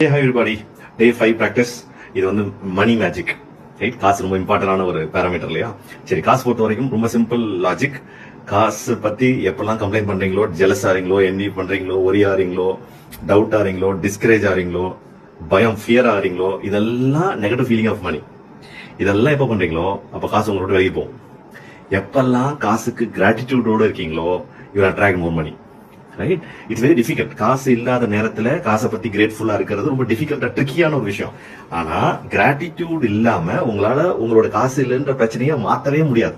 Hey, hi everybody. Day 5 practice. இது வந்து மணி magic. Right, காசு ரொம்ப இம்பார்ட்டன்டான ஒரு பேராமீட்டர் இல்லையா? சரி, காசு பொறுத்த வரைக்கும் ரொம்ப சிம்பிள் லாஜிக். காசு பத்தி எப்பெல்லாம் கம்ப்ளைண்ட் பண்றீங்களோ, ஜெலஸ் ஆறீங்களோ, என்வி பண்றீங்களோ, ஒரி ஆறீங்களோ, டவுட் ஆறீங்களோ, டிஸ்கரேஜ் ஆறீங்களோ, பயம் ஃபியர் ஆறீங்களோ, இதெல்லாம் நெகட்டிவ் ஃபீலிங் ஆஃப் மணி. இதெல்லாம் எப்ப பண்றீங்களோ அப்ப காசு உங்களோட வெளியே போகும். எப்பெல்லாம் காசுக்கு கிராட்டிடியூடோட இருக்கீங்களோ, you attract more money. Right, it's very difficult. காசு இல்லாத நேரத்துல காசை பத்தி கிரேட்ஃபுல்லா இருக்கிறது ரொம்ப டிஃபிகல்ட்டா ட்ரிக்கியான ஒரு விஷயம். ஆனா கிராட்டிடியூட் இல்லாம உங்களால உங்களோட காசு இல்லைன்ற பிரச்சனையை மாத்தவே முடியாது.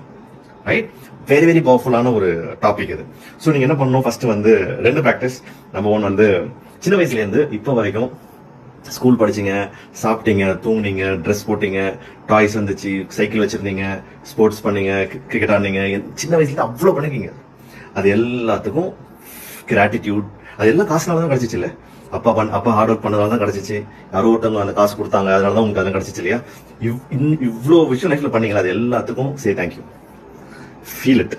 ரைட், வெரி வெரி பவர்ஃபுல்லான ஒரு டாபிக் இது. ஸோ நீங்க என்ன பண்ணணும், ஃபர்ஸ்ட் வந்து 2 ப்ராக்டிஸ். நம்பர் 1 வந்து சின்ன வயசுல இருந்து இப்போ வரைக்கும் ஸ்கூல் படிச்சீங்க, சாப்பிட்டீங்க, தூங்குனீங்க, ட்ரெஸ் போட்டீங்க, டாய்ஸ் வந்துச்சு, சைக்கிள் வச்சிருந்தீங்க, ஸ்போர்ட்ஸ் பண்ணீங்க, கிரிக்கெட் ஆடினீங்க, சின்ன வயசுல அவ்வளவு பண்ணிருக்கீங்க. அது எல்லாத்துக்கும் கிராட்டிடியூட், அது எல்லாம் காசுனால தான் கிடைச்சிச்சு இல்ல? அப்பா ஹார்ட் ஒர்க் பண்ணதால தான் கிடைச்சிச்சு. யாரோ ஒருத்தவங்க அந்த காசு கொடுத்தாங்க, அதனால தான் உங்களுக்கு அதெல்லாம் கிடைச்சிச்சு இல்லையா? இவ்வளோ விஷயம் லைஃப்ல பண்ணீங்களா, அது எல்லாத்துக்கும் say thank you. Feel it,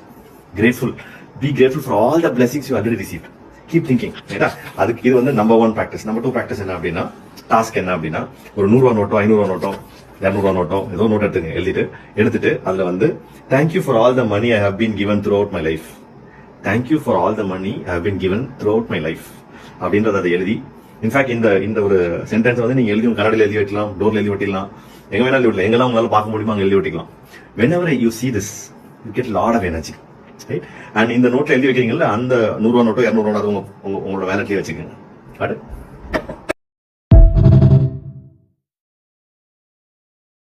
grateful, be grateful for all the blessings you already received. Keep thinking. அதுக்கு இது வந்து நம்பர் 1 ப்ராக்டிஸ். நம்பர் 2 ப்ராக்டிஸ் என்ன அப்படின்னா, டாஸ்க் என்ன அப்படின்னா, ஒரு 100 ரூபா நோட்டோ, 500 ரூபா நோட்டோ, 200 ரூபா நோட்டோ, ஏதோ நோட் எடுத்துட்டு அதுல வந்து thank you for all the money I have been given throughout my life. Thank you for all the money I have been given throughout my life அப்படின்றத அதை எழுதி, இன்ஃபேக்ட் இந்த ஒரு சென்டென்ஸ் வந்து நீங்க எழுதி கன்னடியில் எழுதி வைக்கலாம், டோர்ல எழுதி ஒட்டிக்கலாம், எங்க வேணாலும் எழுதி விடலாம், எங்கெல்லாம் உங்களால பார்க்க முடியுமா அங்க எழுதி ஒட்டிக்கலாம். whenever you see this you get lot of energy, right? and இந்த நோட்ல எழுதி வைக்கிறீங்கல்ல, அந்த 100 ரூபா நோட்டோ 200 ரூபா உங்களோட வேலட்லயே வச்சுக்கோங்க.